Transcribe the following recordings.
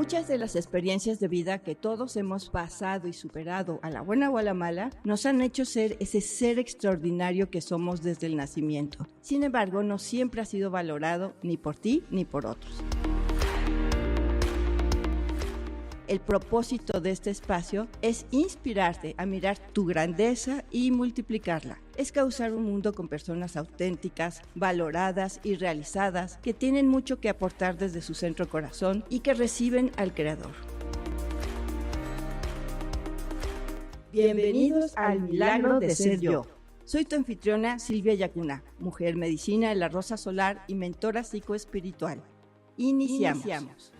Muchas de las experiencias de vida que todos hemos pasado y superado, a la buena o a la mala, nos han hecho ser ese ser extraordinario que somos desde el nacimiento. Sin embargo, no siempre ha sido valorado ni por ti ni por otros. El propósito de este espacio es inspirarte a mirar tu grandeza y multiplicarla. Es causar un mundo con personas auténticas, valoradas y realizadas, que tienen mucho que aportar desde su centro corazón y que reciben al Creador. Bienvenidos al Milagro de Ser Yo. Soy tu anfitriona Silvia Yacuna, mujer medicina de la Rosa Solar y mentora psicoespiritual. Iniciamos.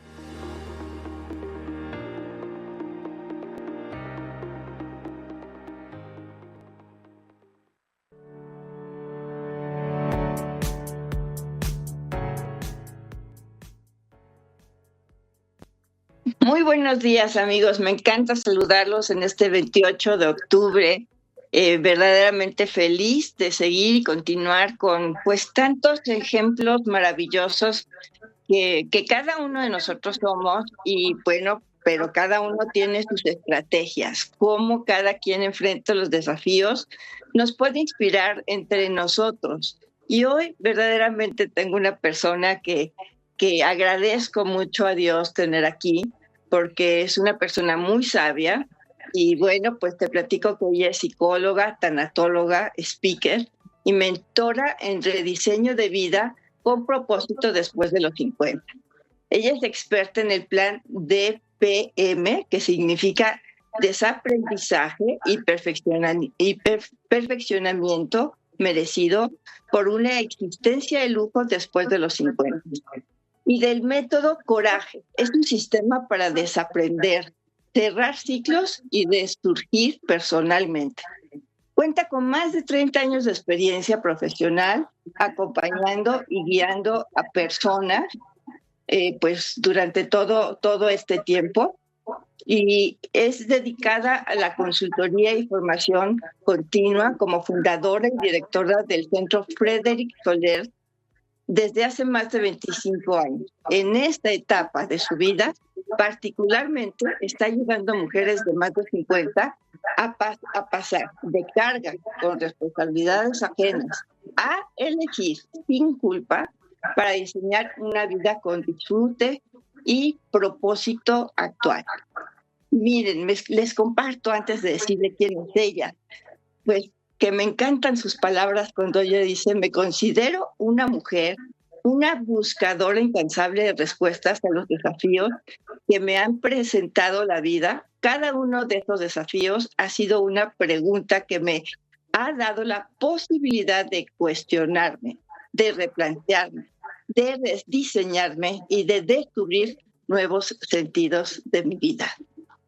Muy buenos días, amigos. Me encanta saludarlos en este 28 de octubre. Verdaderamente feliz de seguir y continuar con tantos ejemplos maravillosos que cada uno de nosotros somos y bueno, pero cada uno tiene sus estrategias. Cómo cada quien enfrenta los desafíos nos puede inspirar entre nosotros. Y hoy verdaderamente tengo una persona que agradezco mucho a Dios tener aquí, porque es una persona muy sabia y bueno, pues te platico que ella es psicóloga, tanatóloga, speaker y mentora en rediseño de vida con propósito después de los 50. Ella es experta en el plan DPM, que significa desaprendizaje y perfeccionamiento merecido por una existencia de lujo después de los 50. Y del método Coraje. Es un sistema para desaprender, cerrar ciclos y resurgir personalmente. Cuenta con más de 30 años de experiencia profesional, acompañando y guiando a personas pues durante todo este tiempo. Y es dedicada a la consultoría y formación continua como fundadora y directora del Centro Frederic Soler desde hace más de 25 años. En esta etapa de su vida, particularmente, está ayudando a mujeres de más de 50 a pasar de carga con responsabilidades ajenas a elegir sin culpa para diseñar una vida con disfrute y propósito actual. Miren, les comparto antes de decirle quién es ella, pues que me encantan sus palabras cuando ella dice: me considero una mujer, una buscadora incansable de respuestas a los desafíos que me han presentado la vida. Cada uno de estos desafíos ha sido una pregunta que me ha dado la posibilidad de cuestionarme, de replantearme, de rediseñarme y de descubrir nuevos sentidos de mi vida.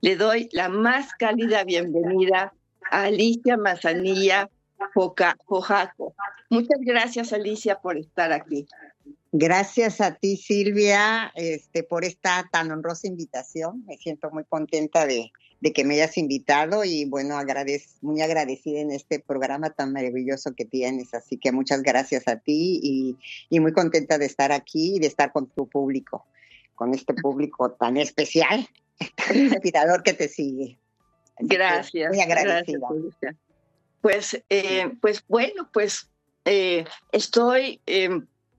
Le doy la más cálida bienvenida a Alicia Manzanilla Jojaco. Muchas gracias, Alicia, por estar aquí. Gracias a ti, Silvia, por esta tan honrosa invitación. Me siento muy contenta de que me hayas invitado y bueno, muy agradecida en este programa tan maravilloso que tienes. Así que muchas gracias a ti y muy contenta de estar aquí y de estar con tu público, con este público tan especial, tan inspirador que te sigue. Gracias. Muy agradecida. Gracias. Estoy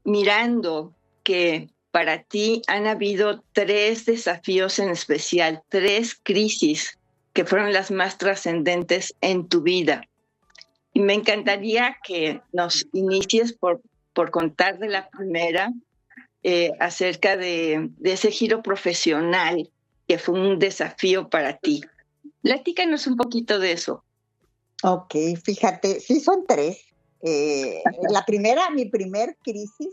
mirando que para ti han habido 3 desafíos en especial, 3 crisis que fueron las más trascendentes en tu vida. Y me encantaría que nos inicies por contar de la primera, acerca de ese giro profesional que fue un desafío para ti. Platícanos un poquito de eso. Ok, fíjate, sí son 3. Mi primer crisis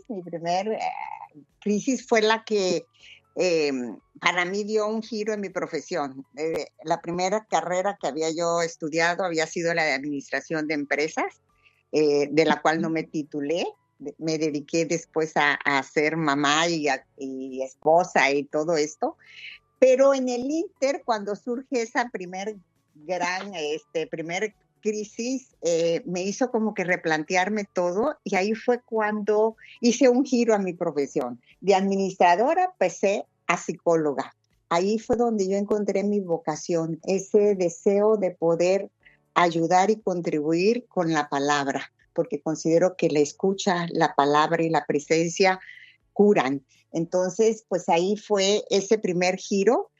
fue la que para mí dio un giro en mi profesión. La primera carrera que había yo estudiado había sido la de administración de empresas, de la cual no me titulé. Me dediqué después a ser mamá y esposa y todo esto. Pero en el Inter, cuando surge esa primer crisis, me hizo como que replantearme todo y ahí fue cuando hice un giro a mi profesión. De administradora pasé a psicóloga. ahí fue donde yo encontré mi vocación, ese deseo de poder ayudar y contribuir con la palabra, porque considero que la escucha, la palabra y la presencia curan. Entonces, pues ahí fue ese primer giro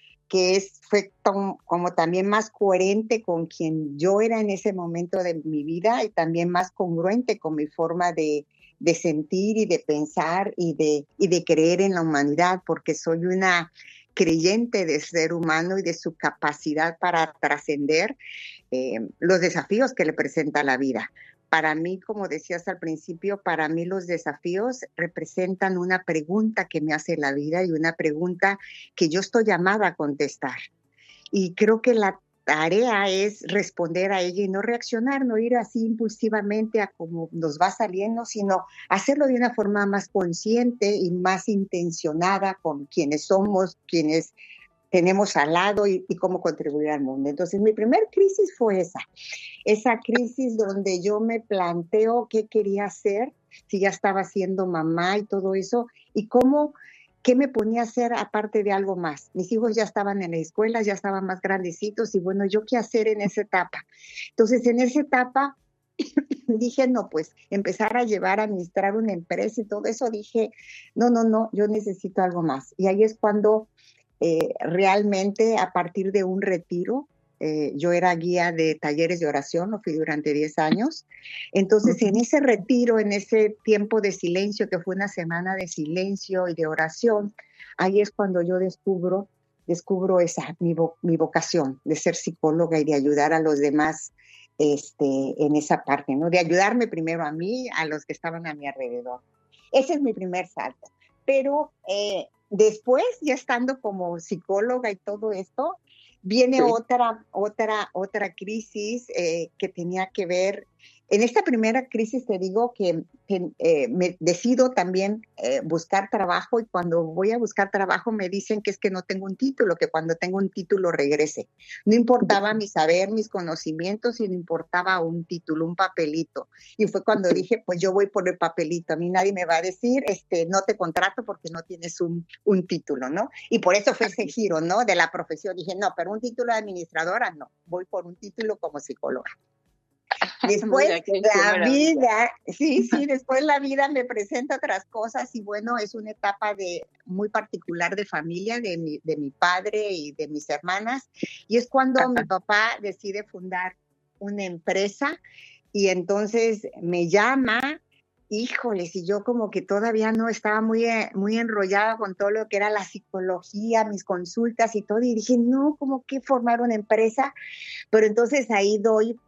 fue como también más coherente con quien yo era en ese momento de mi vida y también más congruente con mi forma de sentir y de pensar y de creer en la humanidad, porque soy una creyente del ser humano y de su capacidad para trascender los desafíos que le presenta la vida. Para mí, como decías al principio, para mí los desafíos representan una pregunta que me hace la vida y una pregunta que yo estoy llamada a contestar. Y creo que la tarea es responder a ella y no reaccionar, no ir así impulsivamente a como nos va saliendo, sino hacerlo de una forma más consciente y más intencionada con quienes somos, quienes tenemos al lado y cómo contribuir al mundo. Entonces, mi primer crisis fue esa crisis donde yo me planteo qué quería hacer, si ya estaba siendo mamá y todo eso, y qué me ponía a hacer aparte de algo más. Mis hijos ya estaban en la escuela, ya estaban más grandecitos, y bueno, ¿yo qué hacer en esa etapa? Entonces, en esa etapa dije, no, pues empezar a administrar una empresa y todo eso, dije, no, yo necesito algo más. Y ahí es cuando realmente a partir de un retiro, yo era guía de talleres de oración, lo fui durante 10 años. Entonces, en ese retiro, en ese tiempo de silencio, que fue una semana de silencio y de oración, ahí es cuando yo descubro mi vocación de ser psicóloga y de ayudar a los demás en esa parte, ¿no? De ayudarme primero a mí, a los que estaban a mi alrededor. Ese es mi primer salto. Pero después, ya estando como psicóloga y todo esto, viene otra crisis que tenía que ver. En esta primera crisis te digo que me decido también buscar trabajo, y cuando voy a buscar trabajo me dicen que es que no tengo un título, que cuando tengo un título regrese. No importaba mi saber, mis conocimientos, y no importaba un título, un papelito. Y fue cuando dije, pues yo voy por el papelito. A mí nadie me va a decir, no te contrato porque no tienes un título, ¿no? Y por eso fue ese giro, ¿no? De la profesión. Dije, no, pero un título de administradora, no. Voy por un título como psicóloga. Después después la vida me presenta otras cosas, y bueno, es una etapa muy particular de familia, de mi padre y de mis hermanas, y es cuando mi papá decide fundar una empresa, y entonces me llama. Híjoles, y yo como que todavía no estaba muy enrollada con todo lo que era la psicología, mis consultas y todo, y dije, no, ¿cómo que formar una empresa? Pero entonces ahí doy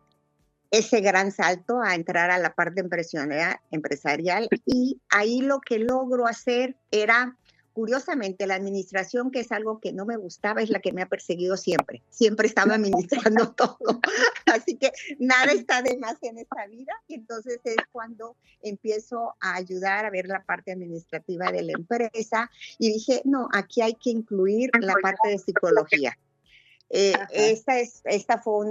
ese gran salto a entrar a la parte empresarial, y ahí lo que logro hacer era, curiosamente, la administración, que es algo que no me gustaba, es la que me ha perseguido siempre. Siempre estaba administrando todo. Así que nada está de más en esta vida. Y entonces es cuando empiezo a ayudar a ver la parte administrativa de la empresa, y dije, no, aquí hay que incluir la parte de psicología. Esta fue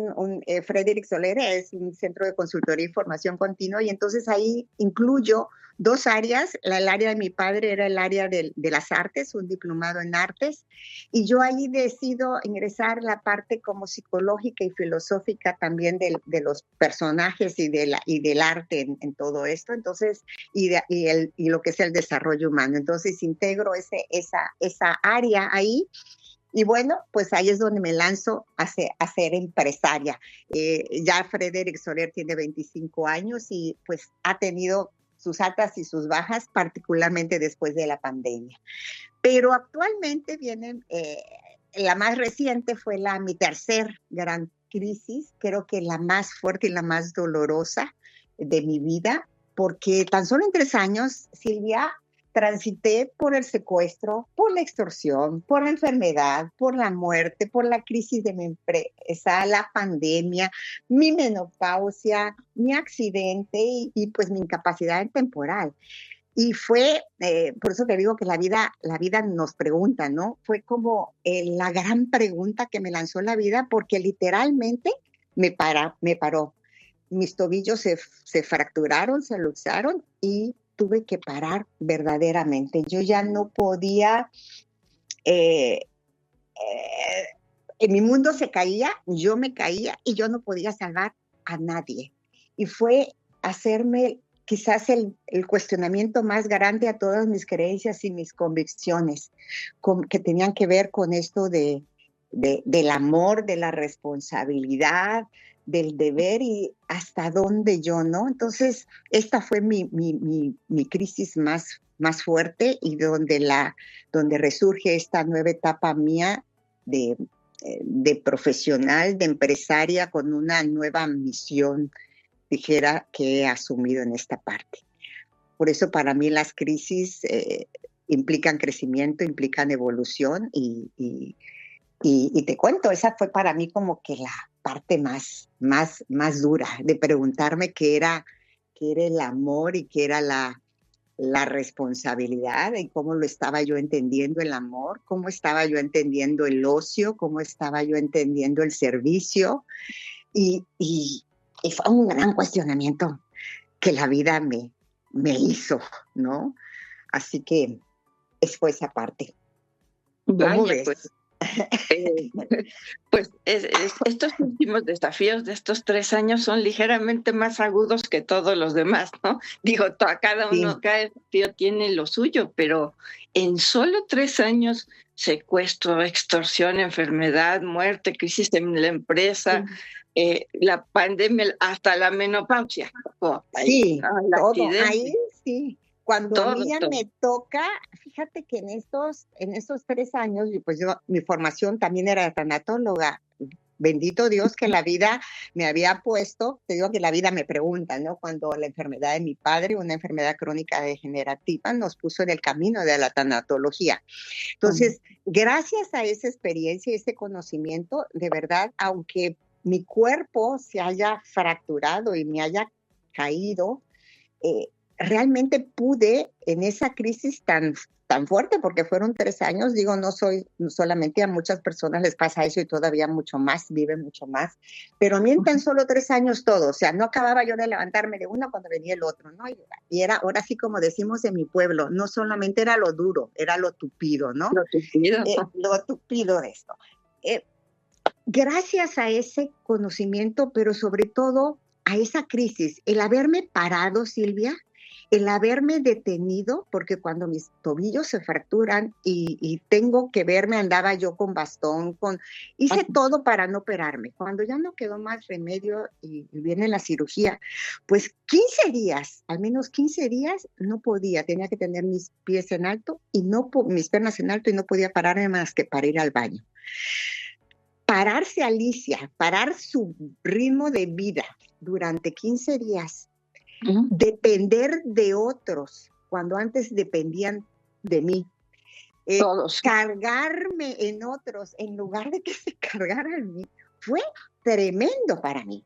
Frederick Soler, es un centro de consultoría y formación continua, y entonces ahí incluyo 2 áreas. El área de mi padre era el área de las artes, un diplomado en artes, y yo ahí decido ingresar la parte como psicológica y filosófica también de los personajes y del arte en todo esto, entonces, y lo que es el desarrollo humano. Entonces integro esa área ahí. Y bueno, pues ahí es donde me lanzo a ser empresaria. Ya Frederick Soler tiene 25 años y pues ha tenido sus altas y sus bajas, particularmente después de la pandemia. Pero actualmente la más reciente fue mi tercer gran crisis, creo que la más fuerte y la más dolorosa de mi vida, porque tan solo en 3 años, Silvia, transité por el secuestro, por la extorsión, por la enfermedad, por la muerte, por la crisis de mi empresa, la pandemia, mi menopausia, mi accidente y pues mi incapacidad temporal. Y fue, por eso te digo que la vida nos pregunta, ¿no? Fue como la gran pregunta que me lanzó la vida, porque literalmente me paró. Mis tobillos se fracturaron, se luxaron, y tuve que parar verdaderamente. Yo ya no podía mi mundo se caía, yo me caía y yo no podía salvar a nadie. Y fue hacerme quizás el cuestionamiento más grande a todas mis creencias y mis convicciones, que tenían que ver con esto del amor, de la responsabilidad, del deber y hasta dónde yo, ¿no? Entonces, esta fue mi crisis más fuerte y donde resurge esta nueva etapa mía de profesional, de empresaria con una nueva misión, dijera, que he asumido en esta parte. Por eso para mí las crisis implican crecimiento, implican evolución y te cuento, esa fue para mí como que la parte más dura de preguntarme qué era el amor y qué era la responsabilidad y cómo lo estaba yo entendiendo el amor, cómo estaba yo entendiendo el ocio, cómo estaba yo entendiendo el servicio y fue un gran cuestionamiento que la vida me hizo, ¿no? Así que fue esa parte. ¿Cómo ves? Pues estos últimos desafíos de estos 3 años son ligeramente más agudos que todos los demás, ¿no? Digo, cada uno, sí. Cada desafío tiene lo suyo, pero en solo 3 años, secuestro, extorsión, enfermedad, muerte, crisis en la empresa, sí. La pandemia, hasta la menopausia. Sí, todo, ahí sí. Cuando a mí ya me toca, fíjate que en estos 3 años, pues mi formación también era de tanatóloga. Bendito Dios que la vida me había puesto, te digo que la vida me pregunta, ¿no? Cuando la enfermedad de mi padre, una enfermedad crónica degenerativa, nos puso en el camino de la tanatología. Entonces, gracias a esa experiencia y ese conocimiento, de verdad, aunque mi cuerpo se haya fracturado y me haya caído, realmente pude en esa crisis tan fuerte, porque fueron 3 años, digo, no solamente a muchas personas les pasa eso y todavía mucho más, viven mucho más, pero a mí en tan solo 3 años todo, o sea, no acababa yo de levantarme de uno cuando venía el otro, ¿no? Y era, ahora sí como decimos en mi pueblo, no solamente era lo duro, era lo tupido, ¿no? Lo tupido. Lo tupido de esto. Gracias a ese conocimiento, pero sobre todo a esa crisis, el haberme parado, Silvia, el haberme detenido, porque cuando mis tobillos se fracturan y tengo que verme, andaba yo con bastón, hice todo para no operarme. Cuando ya no quedó más remedio y viene la cirugía, pues 15 días, al menos 15 días, no podía, tenía que tener mis pies en alto y mis piernas en alto y no podía pararme más que para ir al baño. Pararse, Alicia, parar su ritmo de vida durante 15 días, depender de otros cuando antes dependían de mí, todos, cargarme en otros en lugar de que se cargaran en mí, fue tremendo para mí.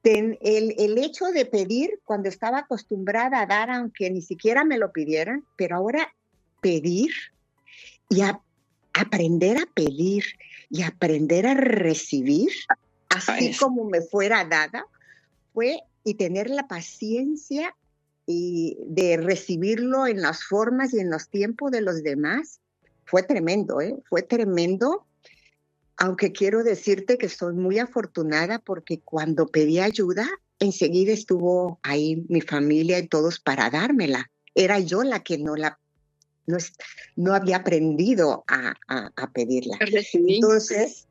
El hecho de pedir cuando estaba acostumbrada a dar, aunque ni siquiera me lo pidieran, pero ahora pedir y aprender a pedir y aprender a recibir así como me fuera dada, y tener la paciencia y de recibirlo en las formas y en los tiempos de los demás, fue tremendo, fue tremendo, aunque quiero decirte que soy muy afortunada porque cuando pedí ayuda, enseguida estuvo ahí mi familia y todos para dármela. Era yo la que no había aprendido a pedirla. Entonces,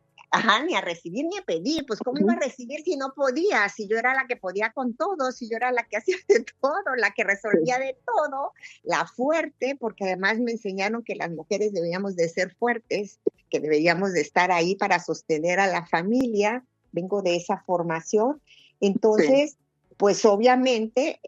ni a recibir ni a pedir, pues ¿cómo iba a recibir si no podía? Si yo era la que podía con todo, si yo era la que hacía de todo, la que resolvía de todo, la fuerte, porque además me enseñaron que las mujeres debíamos de ser fuertes, que deberíamos de estar ahí para sostener a la familia, vengo de esa formación, entonces, pues obviamente,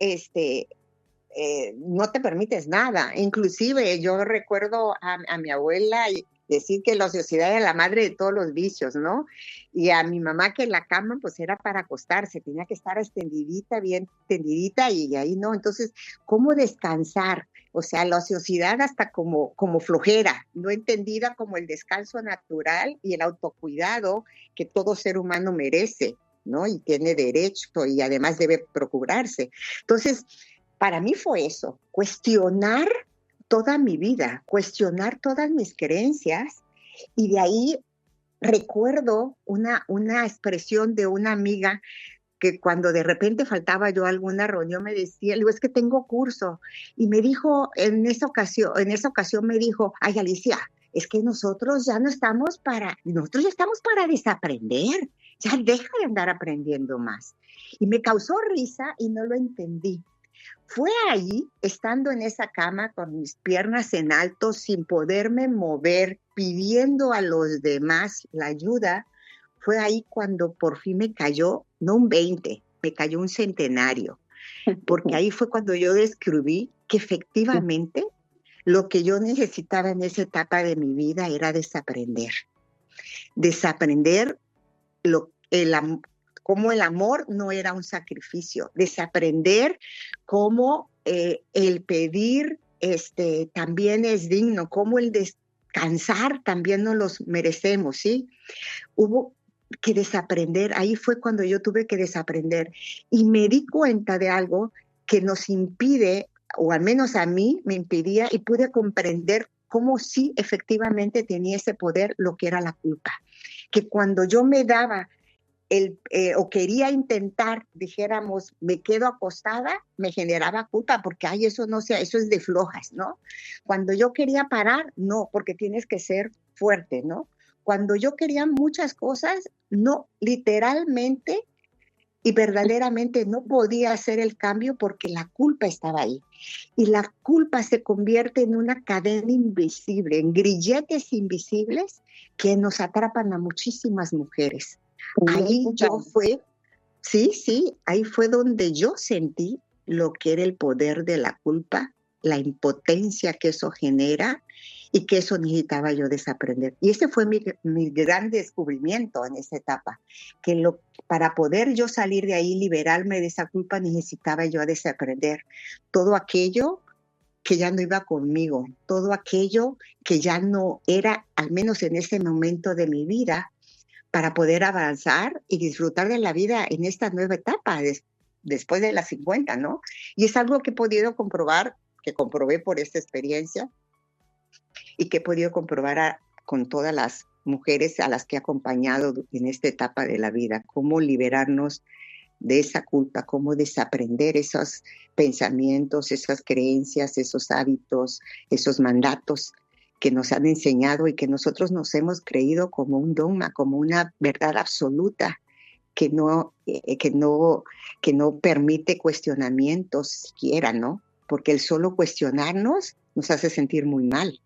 no te permites nada, inclusive yo recuerdo a mi abuela decir que la ociosidad era la madre de todos los vicios, ¿no? Y a mi mamá que la cama pues era para acostarse, tenía que estar extendidita, bien tendidita y ahí no, entonces, ¿cómo descansar? O sea, la ociosidad hasta como flojera, no entendida como el descanso natural y el autocuidado que todo ser humano merece, ¿no? Y tiene derecho y además debe procurarse. Entonces, para mí fue eso, cuestionar toda mi vida, cuestionar todas mis creencias Y de ahí recuerdo una expresión de una amiga que cuando de repente faltaba yo a alguna reunión me decía, le digo, es que tengo curso. Y me dijo, en esa ocasión me dijo, ay, Alicia, es que nosotros ya estamos para desaprender, ya deja de andar aprendiendo más. Y me causó risa y no lo entendí. Fue ahí, estando en esa cama con mis piernas en alto, sin poderme mover, pidiendo a los demás la ayuda, fue ahí cuando por fin me cayó, no un 20, me cayó un centenario, porque ahí fue cuando yo descubrí que efectivamente lo que yo necesitaba en esa etapa de mi vida era desaprender cómo el amor no era un sacrificio, desaprender cómo el pedir también es digno, cómo el descansar también nos los merecemos, ¿sí? Hubo que desaprender, ahí fue cuando yo tuve que desaprender y me di cuenta de algo que nos impide, o al menos a mí me impedía, y pude comprender cómo sí efectivamente tenía ese poder lo que era la culpa, que cuando yo me daba o quería intentar, dijéramos, me quedo acostada, me generaba culpa porque, ay, eso es de flojas, ¿no? Cuando yo quería parar, no, porque tienes que ser fuerte, ¿no? Cuando yo quería muchas cosas, no, literalmente y verdaderamente no podía hacer el cambio porque la culpa estaba ahí. Y la culpa se convierte en una cadena invisible, en grilletes invisibles que nos atrapan a muchísimas mujeres. Ahí ahí fue donde yo sentí lo que era el poder de la culpa, la impotencia que eso genera y que eso necesitaba yo desaprender. Y ese fue mi gran descubrimiento en esa etapa, que para poder yo salir de ahí, liberarme de esa culpa, necesitaba yo desaprender todo aquello que ya no iba conmigo, todo aquello que ya no era, al menos en ese momento de mi vida, para poder avanzar y disfrutar de la vida en esta nueva etapa, después de las 50, ¿no? Y es algo que he podido comprobar, que comprobé por esta experiencia y que he podido comprobar con todas las mujeres a las que he acompañado en esta etapa de la vida, cómo liberarnos de esa culpa, cómo desaprender esos pensamientos, esas creencias, esos hábitos, esos mandatos que nos han enseñado y que nosotros nos hemos creído como un dogma, como una verdad absoluta que no permite cuestionamientos siquiera, ¿no? Porque el solo cuestionarnos nos hace sentir muy mal,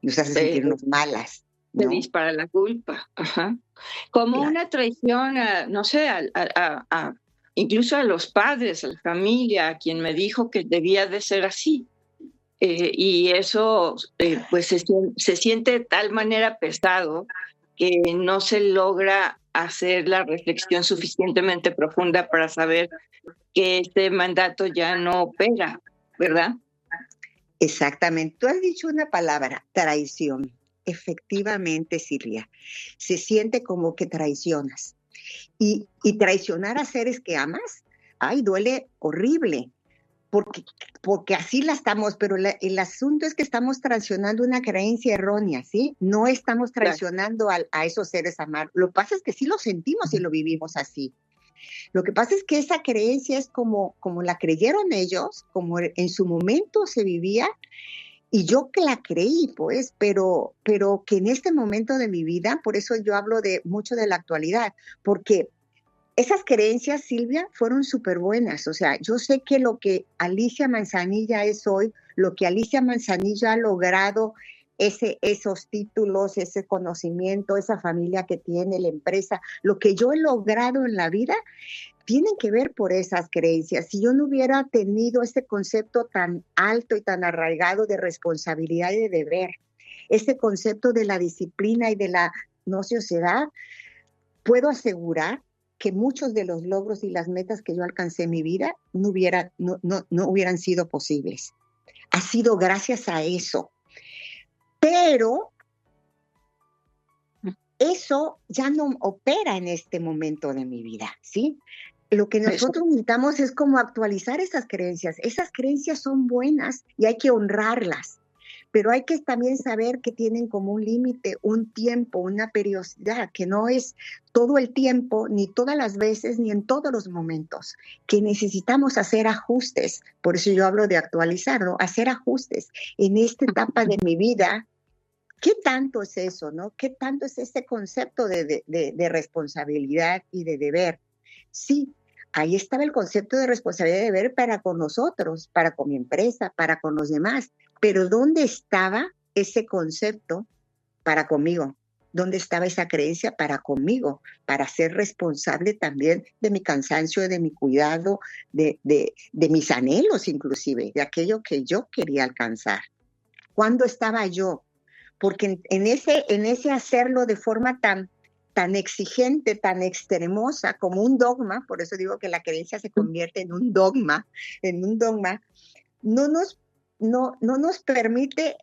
nos hace sentirnos malas, ¿no? Se dispara la culpa, ajá. Como una traición, no sé, incluso a los padres, a la familia, a quien me dijo que debía de ser así. Y eso pues se siente de tal manera pesado que no se logra hacer la reflexión suficientemente profunda para saber que este mandato ya no opera, ¿verdad? Exactamente. Tú has dicho una palabra, traición. Efectivamente, Silvia. Se siente como que traicionas. Y traicionar a seres que amas, ay, duele horrible. Porque así la estamos, pero el asunto es que estamos traicionando una creencia errónea, ¿sí? No estamos traicionando a esos seres amados. Lo que pasa es que sí lo sentimos y lo vivimos así. Lo que pasa es que esa creencia es como la creyeron ellos, como en su momento se vivía, y yo que la creí, pues, pero que en este momento de mi vida, por eso yo hablo mucho de la actualidad, porque esas creencias, Silvia, fueron súper buenas. O sea, yo sé que lo que Alicia Manzanilla es hoy, lo que Alicia Manzanilla ha logrado, esos títulos, ese conocimiento, esa familia que tiene, la empresa, lo que yo he logrado en la vida, tienen que ver por esas creencias. Si yo no hubiera tenido ese concepto tan alto y tan arraigado de responsabilidad y de deber, ese concepto de la disciplina y de la no sociedad, puedo asegurar que muchos de los logros y las metas que yo alcancé en mi vida no hubieran sido posibles. Ha sido gracias a eso. Pero eso ya no opera en este momento de mi vida, ¿sí? Lo que nosotros necesitamos es como actualizar esas creencias. Esas creencias son buenas y hay que honrarlas. pero hay que también saber que tienen como un límite, un tiempo, una periodicidad, que no es todo el tiempo, ni todas las veces, ni en todos los momentos, que necesitamos hacer ajustes. Por eso yo hablo de actualizarlo, hacer ajustes en esta etapa de mi vida. ¿Qué tanto es eso, no? ¿Qué tanto es este concepto de responsabilidad y de deber? Sí, ahí estaba el concepto de responsabilidad y deber para con nosotros, para con mi empresa, para con los demás. Pero ¿dónde estaba ese concepto para conmigo? ¿Dónde estaba esa creencia para conmigo? Para ser responsable también de mi cansancio, de mi cuidado, de mis anhelos inclusive, de aquello que yo quería alcanzar. ¿Cuándo estaba yo? Porque en ese hacerlo de forma tan exigente, tan extremosa, como un dogma, por eso digo que la creencia se convierte en un dogma, no nos permite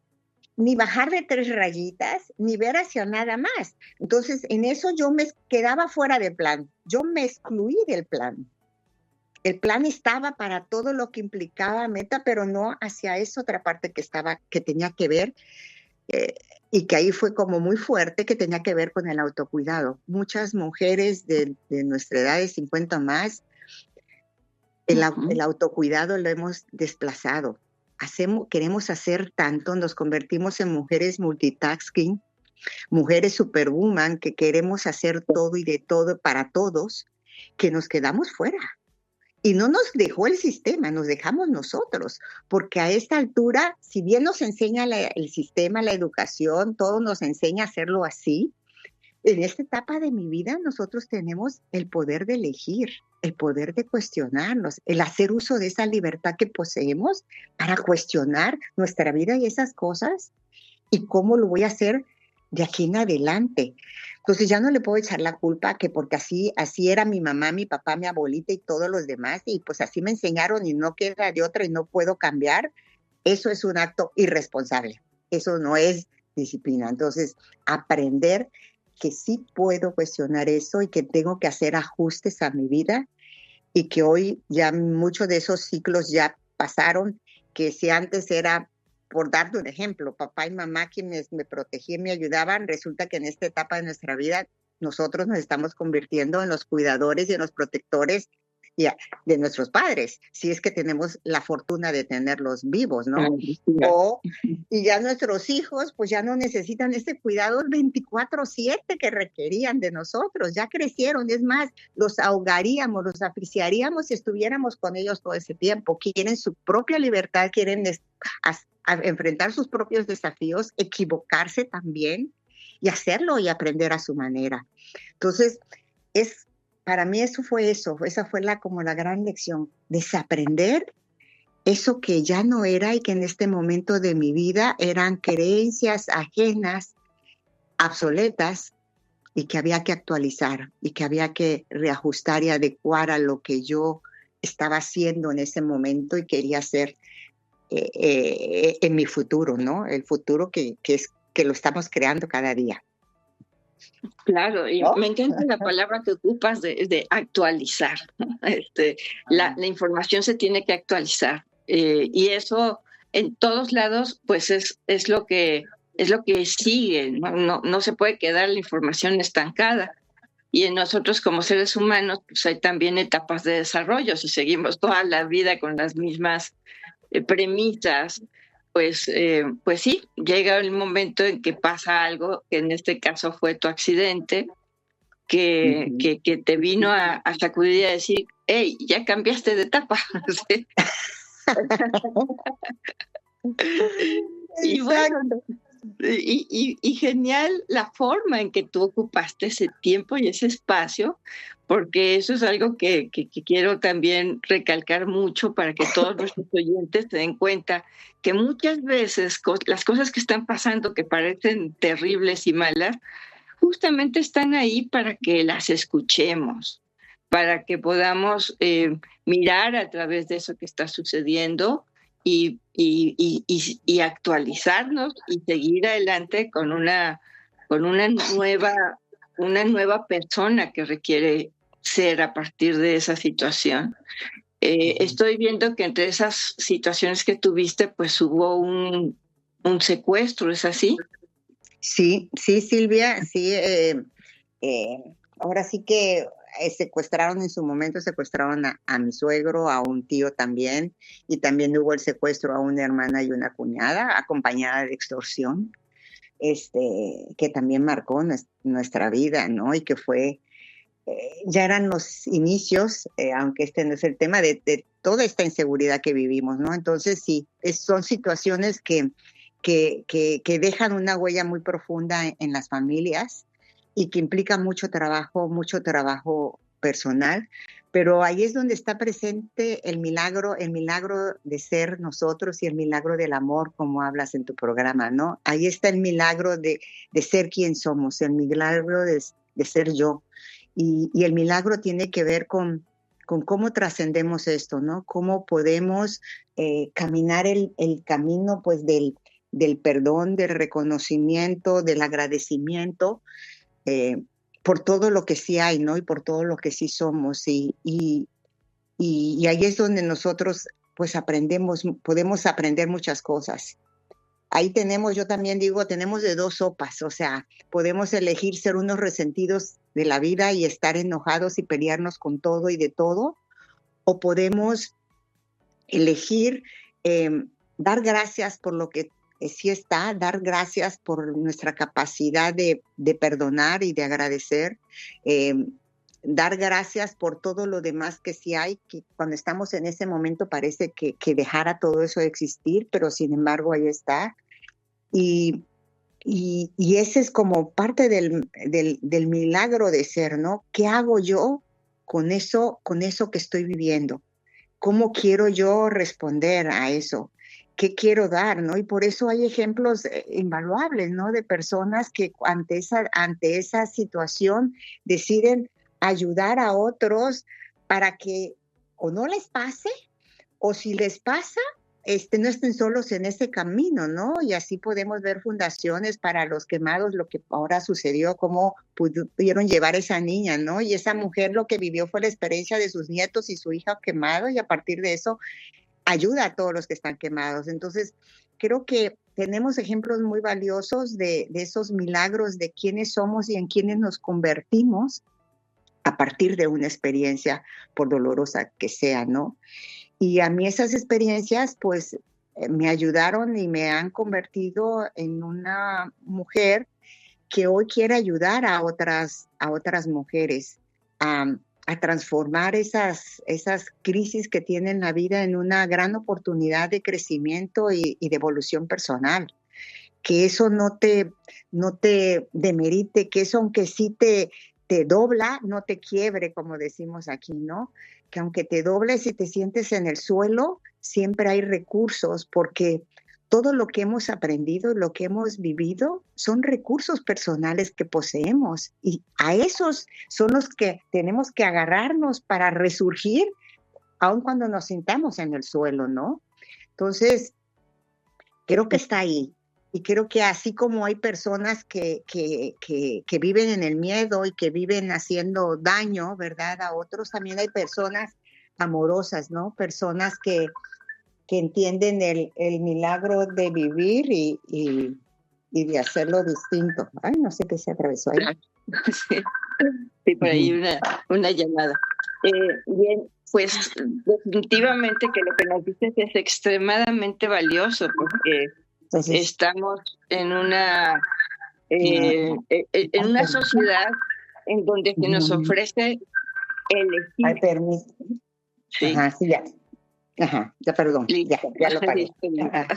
ni bajar de 3 rayitas, ni ver hacia nada más. Entonces, en eso yo me quedaba fuera del plan, yo me excluí del plan. El plan estaba para todo lo que implicaba meta, pero no hacia esa otra parte que tenía que ver, y que ahí fue como muy fuerte, que tenía que ver con el autocuidado. Muchas mujeres de nuestra edad de 50 más, el autocuidado lo hemos desplazado. Queremos hacer tanto, nos convertimos en mujeres multitasking, mujeres superwoman, que queremos hacer todo y de todo para todos, que nos quedamos fuera. Y no nos dejó el sistema, nos dejamos nosotros, porque a esta altura, si bien nos enseña el sistema, la educación, todo nos enseña a hacerlo así, en esta etapa de mi vida nosotros tenemos el poder de elegir, el poder de cuestionarnos, el hacer uso de esa libertad que poseemos para cuestionar nuestra vida y esas cosas, y cómo lo voy a hacer de aquí en adelante. Entonces ya no le puedo echar la culpa que porque así era mi mamá, mi papá, mi abuelita y todos los demás, y pues así me enseñaron y no queda de otra y no puedo cambiar. Eso es un acto irresponsable, eso no es disciplina. Entonces, aprender que sí puedo cuestionar eso y que tengo que hacer ajustes a mi vida, y que hoy ya muchos de esos ciclos ya pasaron, que si antes era, por darte un ejemplo, papá y mamá quienes me protegían, me ayudaban, resulta que en esta etapa de nuestra vida nosotros nos estamos convirtiendo en los cuidadores y en los protectores de nuestros padres, si es que tenemos la fortuna de tenerlos vivos, ¿no? Y ya nuestros hijos pues ya no necesitan ese cuidado 24/7 que requerían de nosotros, ya crecieron, es más, los ahogaríamos, los asfixiaríamos si estuviéramos con ellos todo ese tiempo. Quieren su propia libertad, quieren a enfrentar sus propios desafíos, equivocarse también y hacerlo y aprender a su manera. Entonces, para mí esa fue como la gran lección, desaprender eso que ya no era y que en este momento de mi vida eran creencias ajenas, obsoletas, y que había que actualizar y que había que reajustar y adecuar a lo que yo estaba haciendo en ese momento y quería hacer en mi futuro, ¿no? El futuro que lo estamos creando cada día. Claro, y me encanta la palabra que ocupas de actualizar. La información se tiene que actualizar, y eso en todos lados pues es lo que sigue, no se puede quedar la información estancada. Y en nosotros como seres humanos pues hay también etapas de desarrollo. Si seguimos toda la vida con las mismas premisas, pues sí, llega el momento en que pasa algo, que en este caso fue tu accidente, que te vino a sacudir y a decir, hey, ya cambiaste de etapa. ¿Sí? Y bueno, y genial la forma en que tú ocupaste ese tiempo y ese espacio, porque eso es algo que quiero también recalcar mucho para que todos nuestros oyentes se den cuenta que muchas veces las cosas que están pasando que parecen terribles y malas, justamente están ahí para que las escuchemos, para que podamos mirar a través de eso que está sucediendo y actualizarnos y seguir adelante con una nueva persona que requiere ser a partir de esa situación. Estoy viendo que entre esas situaciones que tuviste, pues hubo un secuestro, ¿es así? Sí, sí, Silvia, sí. Ahora sí que secuestraron en su momento, secuestraron a mi suegro, a un tío también, y también hubo el secuestro a una hermana y una cuñada, acompañada de extorsión, que también marcó nuestra vida, ¿no? Y que fue, ya eran los inicios, aunque este no es el tema, de toda esta inseguridad que vivimos, ¿no? Entonces sí, son situaciones que dejan una huella muy profunda en las familias y que implica mucho trabajo personal, pero ahí es donde está presente el milagro de ser nosotros y el milagro del amor, como hablas en tu programa, ¿no? Ahí está el milagro de ser quien somos, el milagro de ser yo. Y el milagro tiene que ver con cómo trascendemos esto, ¿no? Cómo podemos caminar el camino, pues, del perdón, del reconocimiento, del agradecimiento, por todo lo que sí hay, ¿no? Y por todo lo que sí somos. Y ahí es donde nosotros, pues, podemos aprender muchas cosas. Ahí tenemos, yo también digo, tenemos de dos sopas, o sea, podemos elegir ser unos resentidos de la vida y estar enojados y pelearnos con todo y de todo, o podemos elegir dar gracias por lo que sí está, dar gracias por nuestra capacidad de perdonar y de agradecer, dar gracias por todo lo demás que sí hay, que cuando estamos en ese momento parece que dejara todo eso de existir, pero sin embargo ahí está. Y ese es como parte del milagro de ser, ¿no? ¿Qué hago yo con eso que estoy viviendo? ¿Cómo quiero yo responder a eso? ¿Qué quiero dar, no? Y por eso hay ejemplos invaluables, ¿no? De personas que ante esa situación deciden ayudar a otros para que o no les pase, o si les pasa, no estén solos en ese camino, ¿no? Y así podemos ver fundaciones para los quemados, lo que ahora sucedió, cómo pudieron llevar a esa niña, ¿no? Y esa mujer lo que vivió fue la experiencia de sus nietos y su hija quemado, y a partir de eso ayuda a todos los que están quemados. Entonces, creo que tenemos ejemplos muy valiosos de esos milagros de quiénes somos y en quiénes nos convertimos a partir de una experiencia, por dolorosa que sea, ¿no? Y a mí esas experiencias, pues, me ayudaron y me han convertido en una mujer que hoy quiere ayudar a otras mujeres a transformar esas crisis que tienen la vida en una gran oportunidad de crecimiento y de evolución personal. Que eso no te demerite, que eso aunque sí te dobla, no te quiebre, como decimos aquí, ¿no? Que aunque te dobles y te sientes en el suelo, siempre hay recursos, porque todo lo que hemos aprendido, lo que hemos vivido, son recursos personales que poseemos, y a esos son los que tenemos que agarrarnos para resurgir, aun cuando nos sintamos en el suelo, ¿no? Entonces, creo que está ahí. Y creo que así como hay personas que viven en el miedo y que viven haciendo daño, ¿verdad?, a otros, también hay personas amorosas, ¿no? Personas que entienden el milagro de vivir y de hacerlo distinto. Ay, no sé qué se atravesó ahí. Sí, por ahí una llamada. Bien, pues definitivamente que lo que nos dices es extremadamente valioso, porque estamos en una sociedad en donde se nos ofrece elegir. Ay, permiso. Sí. Ajá, sí, ya. Ajá, ya, perdón. Ya lo pagué.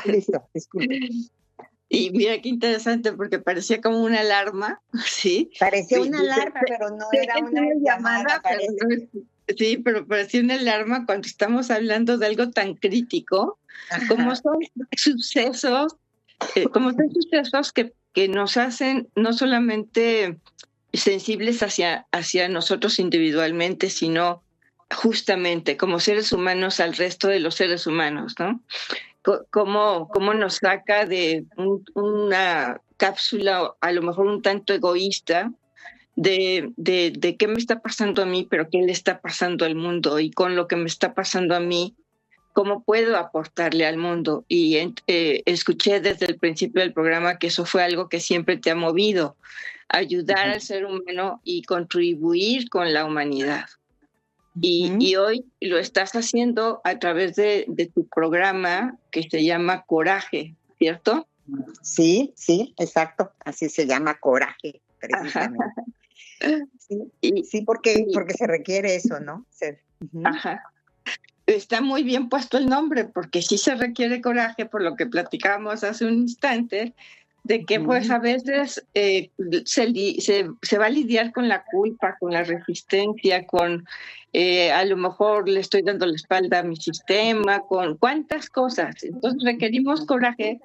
Listo, disculpe. Y mira qué interesante, porque parecía como una alarma, ¿sí? Parecía una alarma, pero no era una llamada. Sí, pero parecía una alarma cuando estamos hablando de algo tan crítico. Ajá. Como son sucesos que nos hacen no solamente sensibles hacia nosotros individualmente, sino justamente como seres humanos al resto de los seres humanos, ¿no? Cómo nos saca de una cápsula a lo mejor un tanto egoísta de qué me está pasando a mí, pero qué le está pasando al mundo, y con lo que me está pasando a mí, ¿Cómo puedo aportarle al mundo? Y escuché desde el principio del programa que eso fue algo que siempre te ha movido, ayudar al ser humano y contribuir con la humanidad. Y hoy lo estás haciendo a través de tu programa que se llama Coraje, ¿cierto? Sí, exacto. Así se llama, Coraje, precisamente. Sí, porque se requiere eso, ¿no? Ajá. Está muy bien puesto el nombre, porque sí se requiere coraje, por lo que platicábamos hace un instante, de que pues a veces se va a lidiar con la culpa, con la resistencia, con a lo mejor le estoy dando la espalda a mi sistema, con cuántas cosas. Entonces requerimos coraje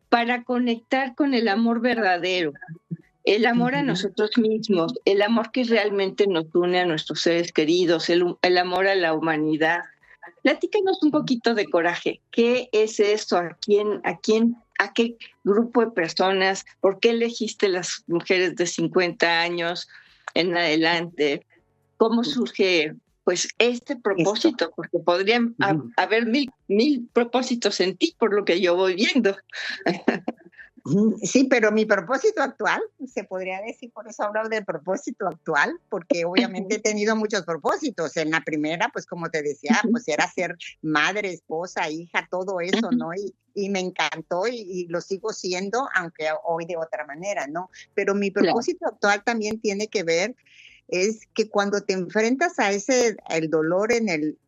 para conectar con el amor verdadero, el amor a nosotros mismos, el amor que realmente nos une a nuestros seres queridos, el amor a la humanidad. Platícanos un poquito de Coraje. ¿Qué es esto? ¿A qué grupo de personas? ¿Por qué elegiste las mujeres de 50 años en adelante? ¿Cómo surge pues este propósito? Porque podrían haber mil propósitos en ti, por lo que yo voy viendo. Sí, pero mi propósito actual, se podría decir, por eso hablo del propósito actual, porque obviamente he tenido muchos propósitos. En la primera, pues como te decía, pues era ser madre, esposa, hija, todo eso, ¿no? Y me encantó y lo sigo siendo, aunque hoy de otra manera, ¿no? Pero mi propósito actual también tiene que ver, es que cuando te enfrentas a el dolor en el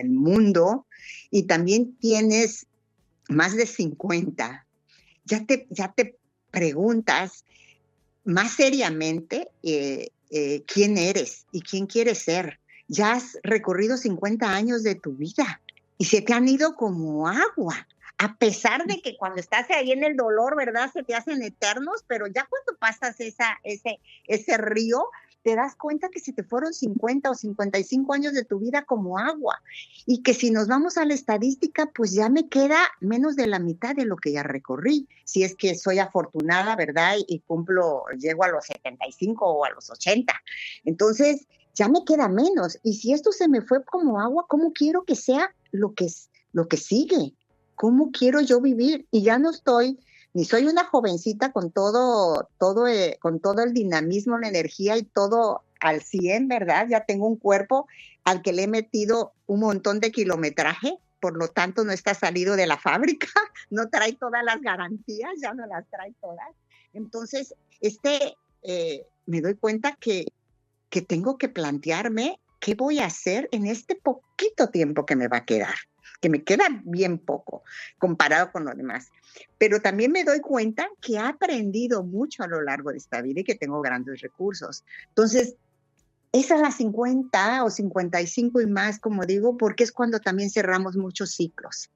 mundo, y también tienes más de 50, ya te preguntas más seriamente quién eres y quién quieres ser. Ya has recorrido 50 años de tu vida y se te han ido como agua, a pesar de que cuando estás ahí en el dolor, ¿verdad? Se te hacen eternos, pero ya cuando pasas ese río, te das cuenta que se te fueron 50 o 55 años de tu vida como agua, y que si nos vamos a la estadística, pues ya me queda menos de la mitad de lo que ya recorrí, si es que soy afortunada, ¿verdad? Y llego a los 75 o a los 80. Entonces, ya me queda menos, y si esto se me fue como agua, ¿cómo quiero que sea lo que sigue? ¿Cómo quiero yo vivir? Y ya no estoy, ni soy una jovencita con todo el dinamismo, la energía y todo al 100, ¿verdad? Ya tengo un cuerpo al que le he metido un montón de kilometraje, por lo tanto no está salido de la fábrica, no trae todas las garantías, ya no las trae todas. Entonces, me doy cuenta que tengo que plantearme qué voy a hacer en este poquito tiempo que me va a quedar, que me queda bien poco comparado con lo demás. Pero también me doy cuenta que he aprendido mucho a lo largo de esta vida y que tengo grandes recursos. Entonces, esas las 50 o 55 y más, como digo, porque es cuando también cerramos muchos ciclos.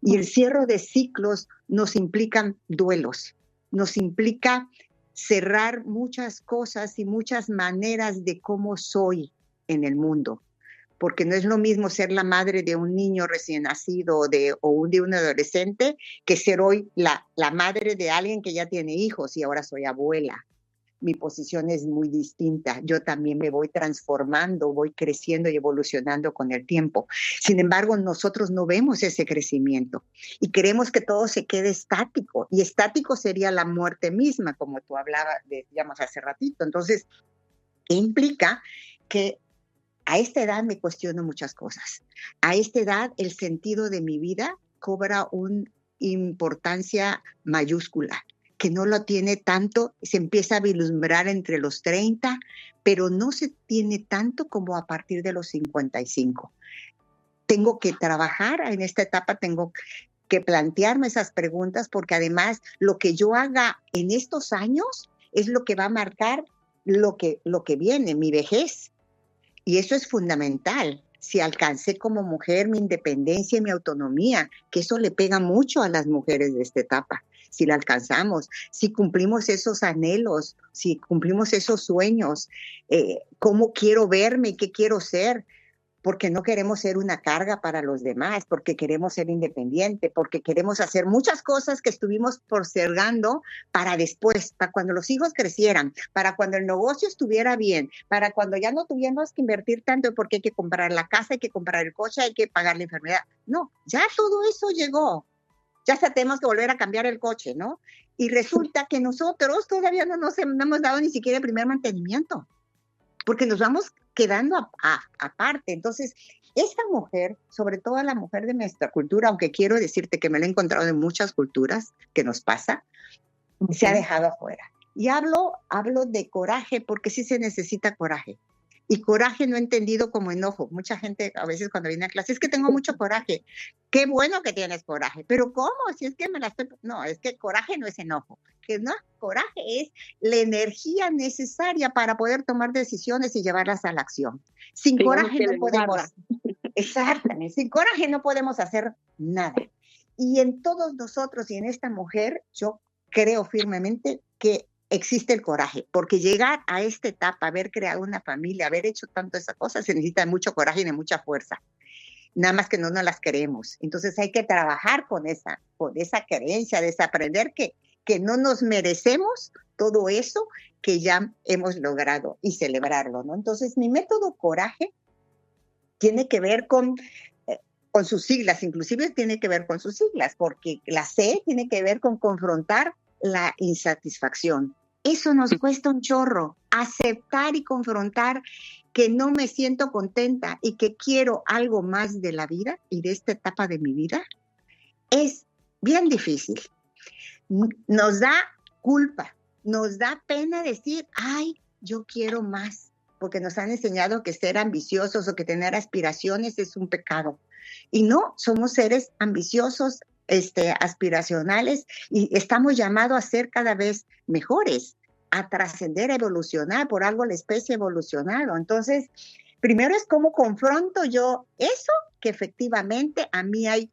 Y el cierre de ciclos nos implican duelos, nos implica cerrar muchas cosas y muchas maneras de cómo soy en el mundo. Porque no es lo mismo ser la madre de un niño recién nacido o de un adolescente que ser hoy la madre de alguien que ya tiene hijos y ahora soy abuela. Mi posición es muy distinta. Yo también me voy transformando, voy creciendo y evolucionando con el tiempo. Sin embargo, nosotros no vemos ese crecimiento y queremos que todo se quede estático. Y estático sería la muerte misma, como tú decíamos hace ratito. Entonces, ¿qué implica? Que a esta edad me cuestiono muchas cosas. A esta edad el sentido de mi vida cobra una importancia mayúscula, que no lo tiene tanto, se empieza a vislumbrar entre los 30, pero no se tiene tanto como a partir de los 55. Tengo que trabajar en esta etapa, tengo que plantearme esas preguntas, porque además lo que yo haga en estos años es lo que va a marcar lo que viene, mi vejez. Y eso es fundamental. Si alcancé como mujer mi independencia y mi autonomía, que eso le pega mucho a las mujeres de esta etapa. Si la alcanzamos, si cumplimos esos anhelos, si cumplimos esos sueños, cómo quiero verme y qué quiero ser. porque no queremos ser una carga para los demás, porque queremos ser independientes, porque queremos hacer muchas cosas que estuvimos postergando para después, para cuando los hijos crecieran, para cuando el negocio estuviera bien, para cuando ya no tuviéramos que invertir tanto porque hay que comprar la casa, hay que comprar el coche, hay que pagar la enfermedad. No, ya todo eso llegó. Ya hasta tenemos que volver a cambiar el coche, ¿no? Y resulta que nosotros todavía no hemos dado ni siquiera el primer mantenimiento, porque nos vamos quedando aparte. Entonces, esta mujer, sobre todo la mujer de nuestra cultura, aunque quiero decirte que me la he encontrado en muchas culturas que nos pasa, se ha dejado afuera. Y hablo de coraje, porque sí se necesita coraje. Y coraje no entendido como enojo. Mucha gente a veces cuando viene a clase, es que tengo mucho coraje. Qué bueno que tienes coraje. Pero ¿cómo? Si es que me la estoy... No, es que coraje no es enojo. Que no, coraje es la energía necesaria para poder tomar decisiones y llevarlas a la acción. Sin coraje no podemos... Exactamente. Sin coraje no podemos hacer nada. Y en todos nosotros y en esta mujer, yo creo firmemente que existe el coraje, porque llegar a esta etapa, haber creado una familia, haber hecho tanto esa cosa, se necesita mucho coraje y de mucha fuerza. Nada más que no nos las creemos. Entonces hay que trabajar con esa creencia, desaprender que no nos merecemos todo eso que ya hemos logrado y celebrarlo, ¿no? Entonces mi método coraje tiene que ver con sus siglas, inclusive tiene que ver con sus siglas, porque la C tiene que ver con confrontar la insatisfacción. Eso nos cuesta un chorro, aceptar y confrontar que no me siento contenta y que quiero algo más de la vida y de esta etapa de mi vida. Es bien difícil. Nos da culpa, nos da pena decir, ay, yo quiero más, porque nos han enseñado que ser ambiciosos o que tener aspiraciones es un pecado. Y no, somos seres ambiciosos, aspiracionales, y estamos llamados a ser cada vez mejores, a trascender, a evolucionar. Por algo la especie ha evolucionado. Entonces, primero es cómo confronto yo eso que efectivamente a mí hay,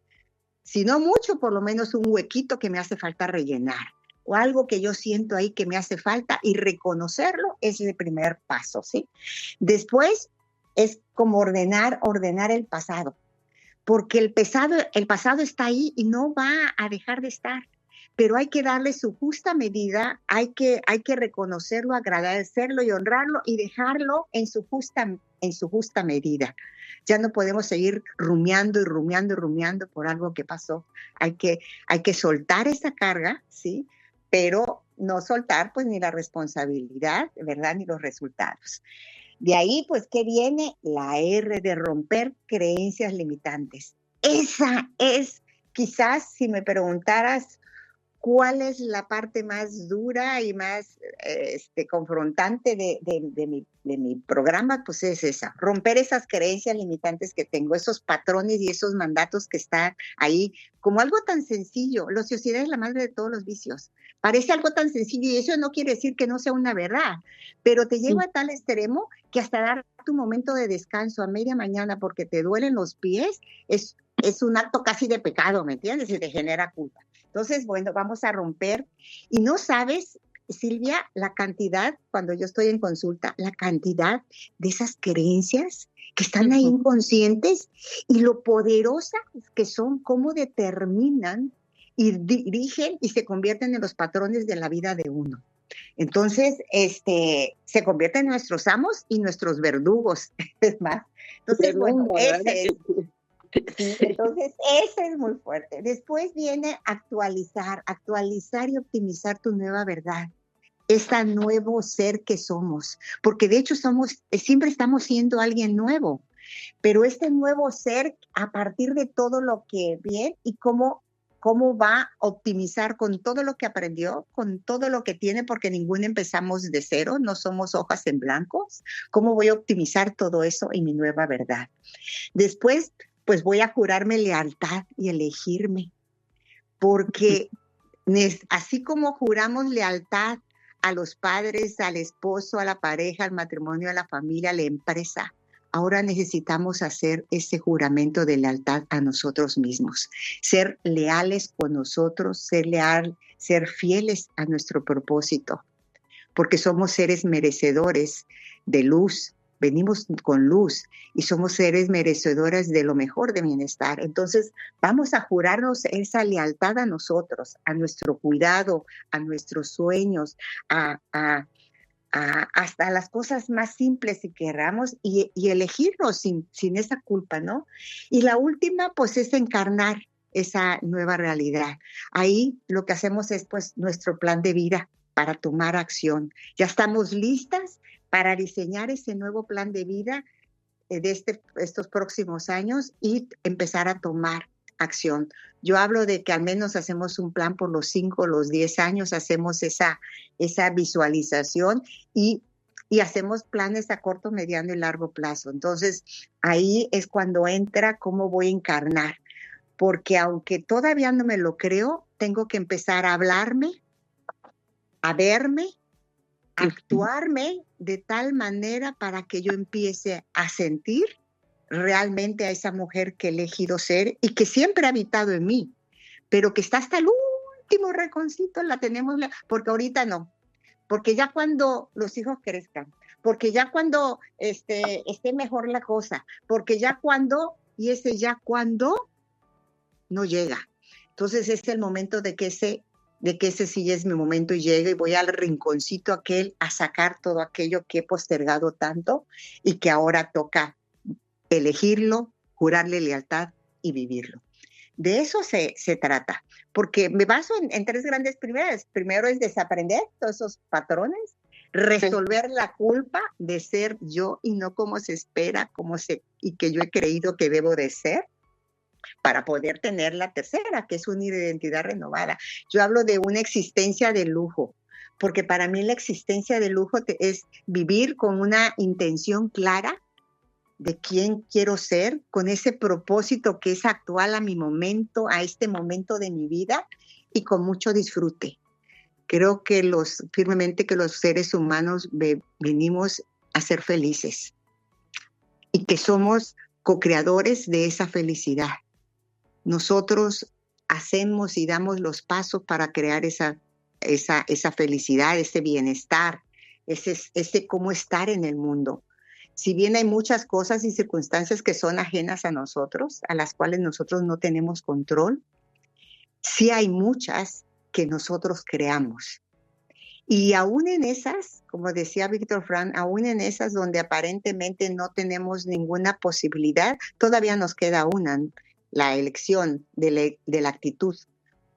si no mucho, por lo menos un huequito que me hace falta rellenar, o algo que yo siento ahí que me hace falta, y reconocerlo es el primer paso, ¿sí? Después es como ordenar el pasado, porque el pasado está ahí y no va a dejar de estar, pero hay que darle su justa medida, hay que reconocerlo, agradecerlo y honrarlo y dejarlo en su justa medida. Ya no podemos seguir rumiando por algo que pasó. Hay que soltar esa carga, ¿sí? Pero no soltar pues ni la responsabilidad, ¿verdad? Ni los resultados. De ahí, pues, ¿qué viene? La R de romper creencias limitantes. Esa es, quizás, si me preguntaras cuál es la parte más dura y más confrontante de mi programa, pues es esa. Romper esas creencias limitantes que tengo, esos patrones y esos mandatos que están ahí, como algo tan sencillo. La ociosidad es la madre de todos los vicios. Parece algo tan sencillo y eso no quiere decir que no sea una verdad, pero te lleva a tal extremo que hasta dar tu momento de descanso a media mañana porque te duelen los pies es un acto casi de pecado, ¿me entiendes? Y te genera culpa. Entonces, bueno, vamos a romper. Y no sabes, Silvia, la cantidad, cuando yo estoy en consulta, la cantidad de esas creencias que están ahí inconscientes y lo poderosas que son, cómo determinan y dirigen y se convierten en los patrones de la vida de uno. Entonces, se convierten en nuestros amos y nuestros verdugos, es más. Entonces, bueno, entonces, ese es muy fuerte. Después viene actualizar y optimizar tu nueva verdad. Este nuevo ser que somos. Porque de hecho siempre estamos siendo alguien nuevo. Pero este nuevo ser, a partir de todo lo que viene y cómo va a optimizar con todo lo que aprendió, con todo lo que tiene, porque ninguno empezamos de cero, no somos hojas en blancos. ¿Cómo voy a optimizar todo eso en mi nueva verdad? Después, pues voy a jurarme lealtad y elegirme, porque así como juramos lealtad a los padres, al esposo, a la pareja, al matrimonio, a la familia, a la empresa, ahora necesitamos hacer ese juramento de lealtad a nosotros mismos, ser leales con nosotros, ser fieles a nuestro propósito, porque somos seres merecedores de luz, venimos con luz y somos seres merecedores de lo mejor de bienestar. Entonces, vamos a jurarnos esa lealtad a nosotros, a nuestro cuidado, a nuestros sueños, hasta las cosas más simples si queramos y elegirnos sin esa culpa, ¿no? Y la última, pues, es encarnar esa nueva realidad. Ahí lo que hacemos es, pues, nuestro plan de vida para tomar acción. Ya estamos listas para diseñar ese nuevo plan de vida de estos próximos años y empezar a tomar acción. Yo hablo de que al menos hacemos un plan por los 5, los 10 años, hacemos esa visualización y hacemos planes a corto, mediano y largo plazo. Entonces, ahí es cuando entra cómo voy a encarnar, porque aunque todavía no me lo creo, tengo que empezar a hablarme, a verme, a actuarme de tal manera para que yo empiece a sentir realmente a esa mujer que he elegido ser y que siempre ha habitado en mí, pero que está hasta el último rinconcito, la tenemos, porque ahorita no, porque ya cuando los hijos crezcan, porque ya cuando esté mejor la cosa, porque ya cuando, y ese ya cuando no llega. Entonces es el momento de que ese sí es mi momento y llega y voy al rinconcito aquel a sacar todo aquello que he postergado tanto y que ahora toca elegirlo, jurarle lealtad y vivirlo. De eso se trata, porque me baso en 3 grandes primeras. Primero es desaprender todos esos patrones, resolver la culpa de ser yo y no como se espera, y que yo he creído que debo de ser, para poder tener la tercera, que es una identidad renovada. Yo hablo de una existencia de lujo, porque para mí la existencia de lujo es vivir con una intención clara de quién quiero ser, con ese propósito que es actual a mi momento, a este momento de mi vida, y con mucho disfrute. Creo que firmemente que los seres humanos venimos a ser felices y que somos co-creadores de esa felicidad. Nosotros hacemos y damos los pasos para crear esa felicidad, ese bienestar, ese cómo estar en el mundo. Si bien hay muchas cosas y circunstancias que son ajenas a nosotros, a las cuales nosotros no tenemos control, sí hay muchas que nosotros creamos. Y aún en esas, como decía Víctor Frank, aún en esas donde aparentemente no tenemos ninguna posibilidad, todavía nos queda la elección de la actitud.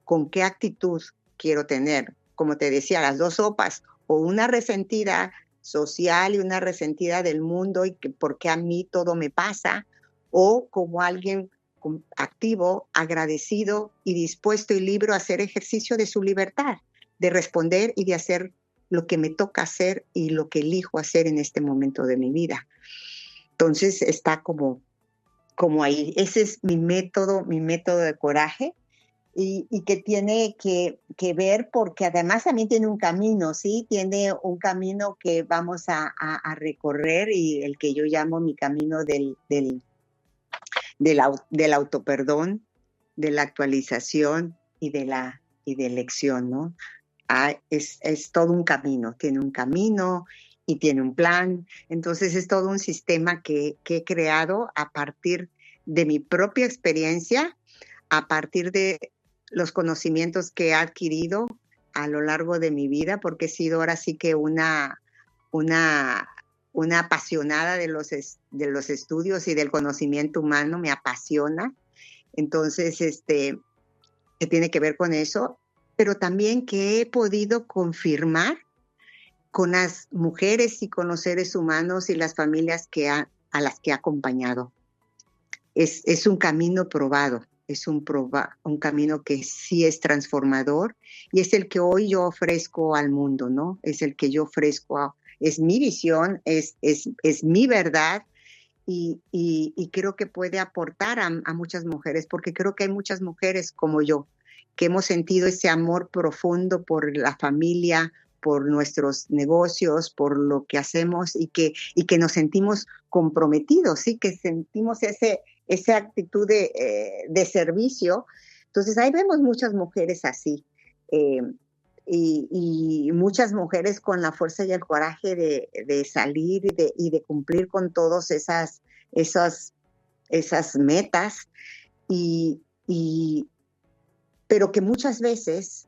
¿Con qué actitud quiero tener? Como te decía, las 2 sopas, o una resentida social y una resentida del mundo y que por qué a mí todo me pasa, o como alguien activo, agradecido y dispuesto y libre a hacer ejercicio de su libertad, de responder y de hacer lo que me toca hacer y lo que elijo hacer en este momento de mi vida. Entonces está como ahí. Ese es mi método de coraje. Y que tiene que ver, porque además también tiene un camino, ¿sí? Tiene un camino que vamos a recorrer, y el que yo llamo mi camino del autoperdón, de la actualización y de la elección, ¿no? Es todo un camino, tiene un camino y tiene un plan. Entonces es todo un sistema que he creado a partir de mi propia experiencia, a partir de los conocimientos que he adquirido a lo largo de mi vida, porque he sido ahora sí que una apasionada de los estudios y del conocimiento humano, me apasiona. Entonces, que tiene que ver con eso, pero también que he podido confirmar con las mujeres y con los seres humanos y las familias a las que he acompañado. Es un camino probado. Es un camino que sí es transformador y es el que hoy yo ofrezco al mundo, ¿no? Es el que yo ofrezco, es mi visión, es mi verdad y creo que puede aportar a muchas mujeres, porque creo que hay muchas mujeres como yo que hemos sentido ese amor profundo por la familia, por nuestros negocios, por lo que hacemos y que nos sentimos comprometidos, ¿sí? Que sentimos esa actitud de servicio. Entonces ahí vemos muchas mujeres así. y muchas mujeres con la fuerza y el coraje de salir y de cumplir con todas esas metas, pero que muchas veces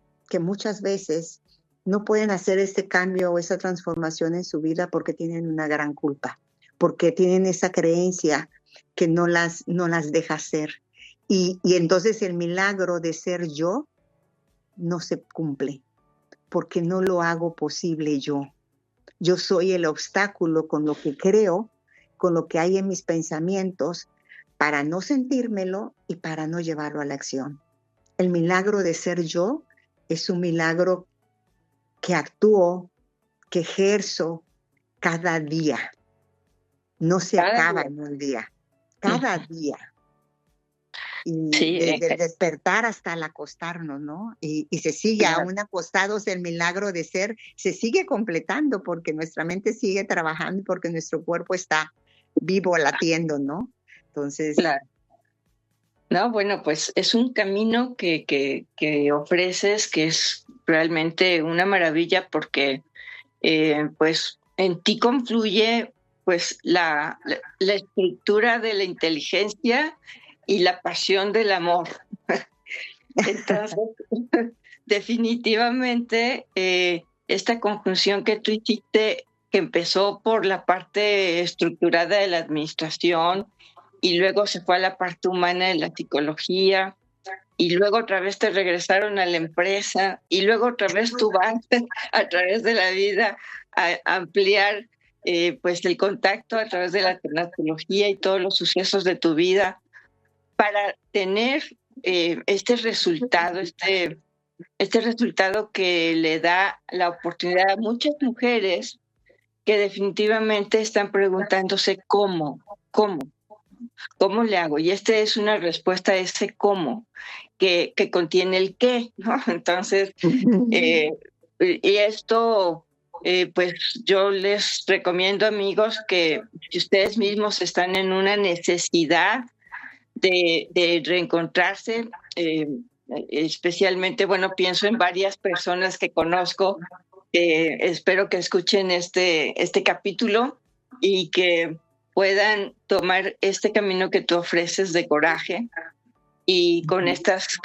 no pueden hacer ese cambio o esa transformación en su vida porque tienen una gran culpa, porque tienen esa creencia que no las deja hacer. Y entonces el milagro de ser yo no se cumple, porque no lo hago posible yo. Yo soy el obstáculo con lo que creo, con lo que hay en mis pensamientos, para no sentírmelo y para no llevarlo a la acción. El milagro de ser yo es un milagro que actúo, que ejerzo cada día. No se acaba en un día, cada día. Y sí, desde el despertar hasta el acostarnos, ¿no? Y se sigue, aún acostados, el milagro de ser se sigue completando porque nuestra mente sigue trabajando, porque nuestro cuerpo está vivo, latiendo, ¿no? Entonces... Claro. No, bueno, pues es un camino que ofreces que es realmente una maravilla porque pues en ti confluye pues la estructura de la inteligencia y la pasión del amor. Entonces, definitivamente esta conjunción que tú hiciste, que empezó por la parte estructurada de la administración y luego se fue a la parte humana de la psicología, y luego otra vez te regresaron a la empresa, y luego otra vez tú vas a través de la vida a ampliar pues el contacto a través de la tanatología y todos los sucesos de tu vida para tener este resultado que le da la oportunidad a muchas mujeres que definitivamente están preguntándose cómo le hago. Y esta es una respuesta a ese cómo que contiene el qué, ¿no? Entonces, y esto, pues yo les recomiendo, amigos, que si ustedes mismos están en una necesidad de reencontrarse, especialmente, bueno, pienso en varias personas que conozco, espero que escuchen este capítulo y que puedan tomar este camino que tú ofreces de coraje y con estos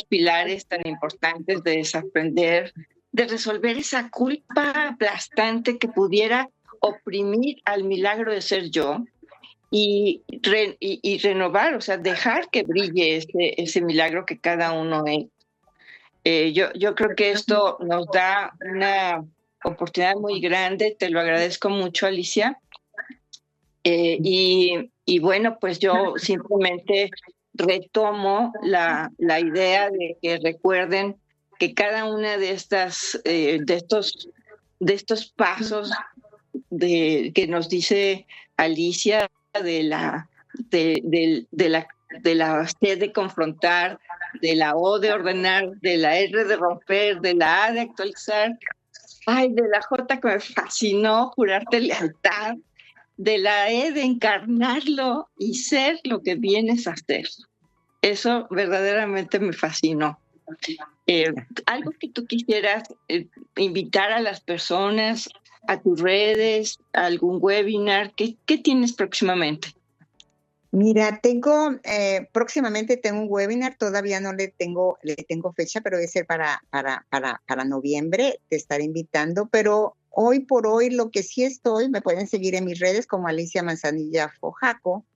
pilares tan importantes de desaprender, de resolver esa culpa aplastante que pudiera oprimir al milagro de ser yo y renovar, o sea, dejar que brille ese milagro que cada uno es. Yo creo que esto nos da una oportunidad muy grande, te lo agradezco mucho, Alicia. Y bueno, pues yo simplemente retomo la idea de que recuerden que cada una de estos pasos que nos dice Alicia de la C de confrontar, de la O de ordenar, de la R de romper, de la A de actualizar, de la J que me fascinó, jurarte lealtad, de la E de encarnarlo y ser lo que vienes a ser. Eso verdaderamente me fascinó. Algo que tú quisieras invitar a las personas, a tus redes, a algún webinar, ¿qué tienes próximamente? Mira, próximamente tengo un webinar, todavía no le tengo fecha, pero debe ser para noviembre, te estaré invitando, pero hoy por hoy lo que sí me pueden seguir en mis redes como Alicia Manzanilla Fojaco.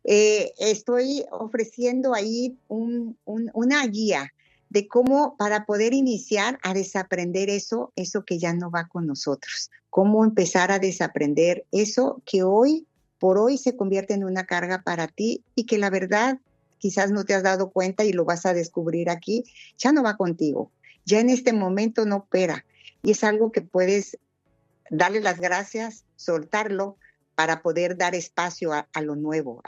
Estoy ofreciendo ahí una guía de cómo para poder iniciar a desaprender eso que ya no va con nosotros, cómo empezar a desaprender eso que hoy por hoy se convierte en una carga para ti y que la verdad quizás no te has dado cuenta y lo vas a descubrir aquí, ya no va contigo, ya en este momento no opera y es algo que puedes darle las gracias, soltarlo para poder dar espacio a lo nuevo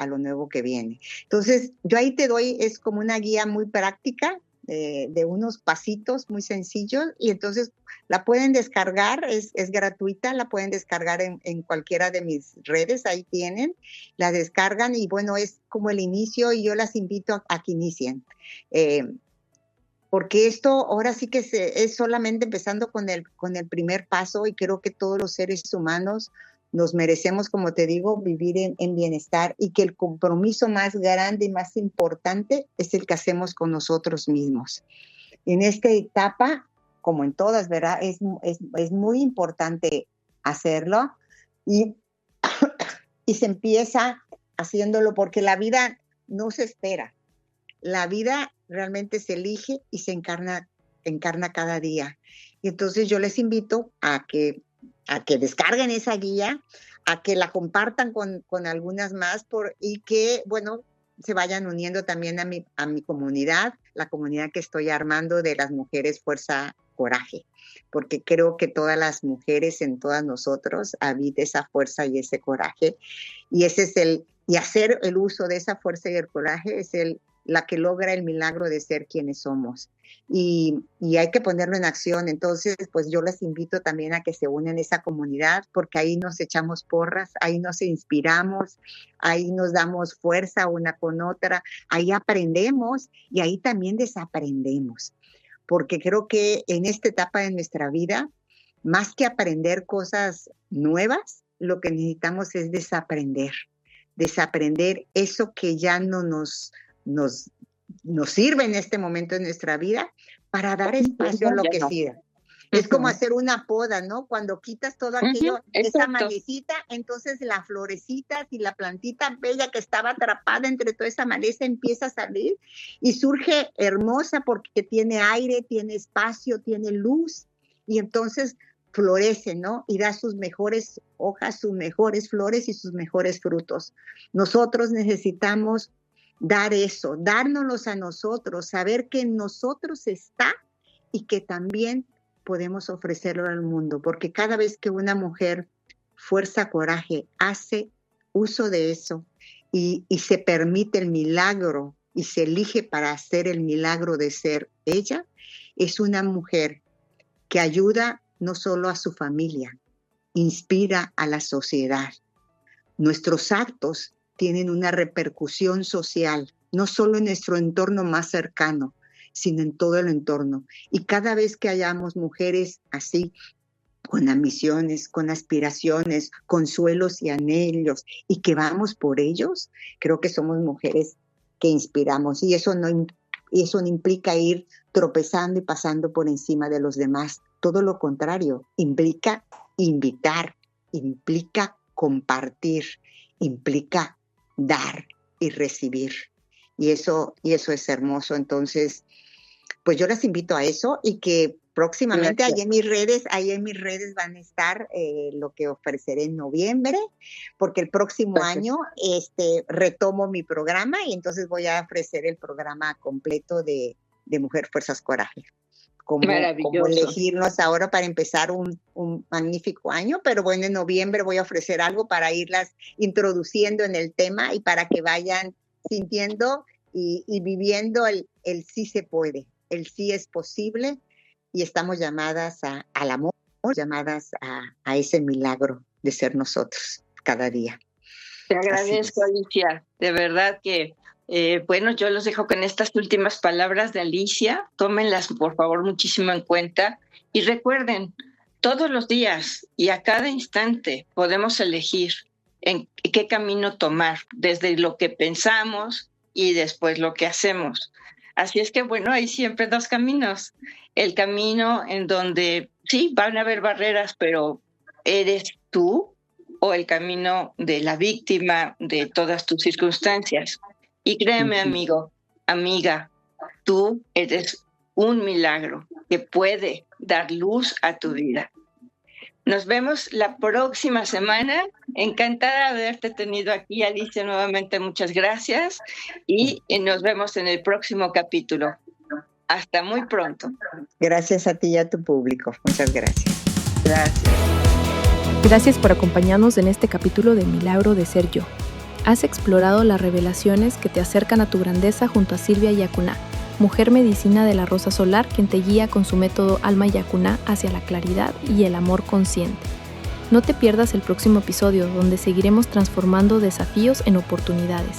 que viene. Entonces, yo ahí te doy, es como una guía muy práctica de unos pasitos muy sencillos y entonces la pueden descargar, es gratuita, la pueden descargar en cualquiera de mis redes, ahí tienen, la descargan y bueno, es como el inicio y yo las invito a que inicien. porque esto ahora sí que es solamente empezando con el primer paso, y creo que todos los seres humanos nos merecemos, como te digo, vivir en bienestar, y que el compromiso más grande y más importante es el que hacemos con nosotros mismos. En esta etapa, como en todas, ¿verdad? Es muy importante hacerlo, y se empieza haciéndolo, porque la vida no se espera. La vida realmente se elige y se encarna cada día. Y entonces yo les invito a que descarguen esa guía, a que la compartan con algunas más, y que, bueno, se vayan uniendo también a mi comunidad, la comunidad que estoy armando de las mujeres Fuerza Coraje, porque creo que todas las mujeres, en todas nosotros, habita esa fuerza y ese coraje, y hacer el uso de esa fuerza y el coraje es la que logra el milagro de ser quienes somos, y hay que ponerlo en acción. Entonces, pues yo les invito también a que se unan a esa comunidad, porque ahí nos echamos porras, ahí nos inspiramos, ahí nos damos fuerza una con otra, ahí aprendemos y ahí también desaprendemos, porque creo que en esta etapa de nuestra vida, más que aprender cosas nuevas, lo que necesitamos es desaprender eso que ya no nos sirve en este momento de nuestra vida, para dar espacio a lo que siga. Es como hacer una poda, ¿no? Cuando quitas todo aquello, esa malecita, entonces la florecita y la plantita bella que estaba atrapada entre toda esa maleza empieza a salir y surge hermosa, porque tiene aire, tiene espacio, tiene luz, y entonces florece, ¿no? Y da sus mejores hojas, sus mejores flores y sus mejores frutos. Nosotros necesitamos dar eso, dárnoslos a nosotros, saber que en nosotros está y que también podemos ofrecerlo al mundo, porque cada vez que una mujer Fuerza Coraje hace uso de eso y se permite el milagro y se elige para hacer el milagro de ser ella, es una mujer que ayuda no solo a su familia, inspira a la sociedad. Nuestros actos tienen una repercusión social, no solo en nuestro entorno más cercano, sino en todo el entorno. Y cada vez que hayamos mujeres así, con ambiciones, con aspiraciones, con sueños y anhelos, y que vamos por ellos, creo que somos mujeres que inspiramos. Y eso no implica ir tropezando y pasando por encima de los demás. Todo lo contrario, implica invitar, implica compartir, implica dar y recibir. Y eso es hermoso. Entonces, pues yo las invito a eso, y que próximamente ahí en mis redes van a estar lo que ofreceré en noviembre, porque el próximo año retomo mi programa, y entonces voy a ofrecer el programa completo de Mujer Fuerzas Coraje. Como elegirnos ahora para empezar un magnífico año, pero bueno, en noviembre voy a ofrecer algo para irlas introduciendo en el tema, y para que vayan sintiendo y viviendo el sí se puede, el sí es posible, y estamos llamadas al amor, llamadas a ese milagro de ser nosotros cada día. Te agradezco, Alicia, de verdad que bueno, yo los dejo con estas últimas palabras de Alicia. Tómenlas, por favor, muchísimo en cuenta. Y recuerden, todos los días y a cada instante podemos elegir en qué camino tomar, desde lo que pensamos y después lo que hacemos. Así es que, bueno, hay siempre dos caminos. El camino en donde, sí, van a haber barreras, pero eres tú, o el camino de la víctima de todas tus circunstancias. Y créeme, amigo, amiga, tú eres un milagro que puede dar luz a tu vida. Nos vemos la próxima semana. Encantada de haberte tenido aquí, Alicia, nuevamente muchas gracias. Y nos vemos en el próximo capítulo. Hasta muy pronto. Gracias a ti y a tu público. Muchas gracias. Gracias. Gracias por acompañarnos en este capítulo de Milagro de Ser Yo. Has explorado las revelaciones que te acercan a tu grandeza junto a Silvia Yacuná, mujer medicina de la Rosa Solar, quien te guía con su método Alma Yacuná hacia la claridad y el amor consciente. No te pierdas el próximo episodio, donde seguiremos transformando desafíos en oportunidades.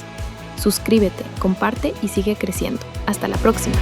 Suscríbete, comparte y sigue creciendo. Hasta la próxima.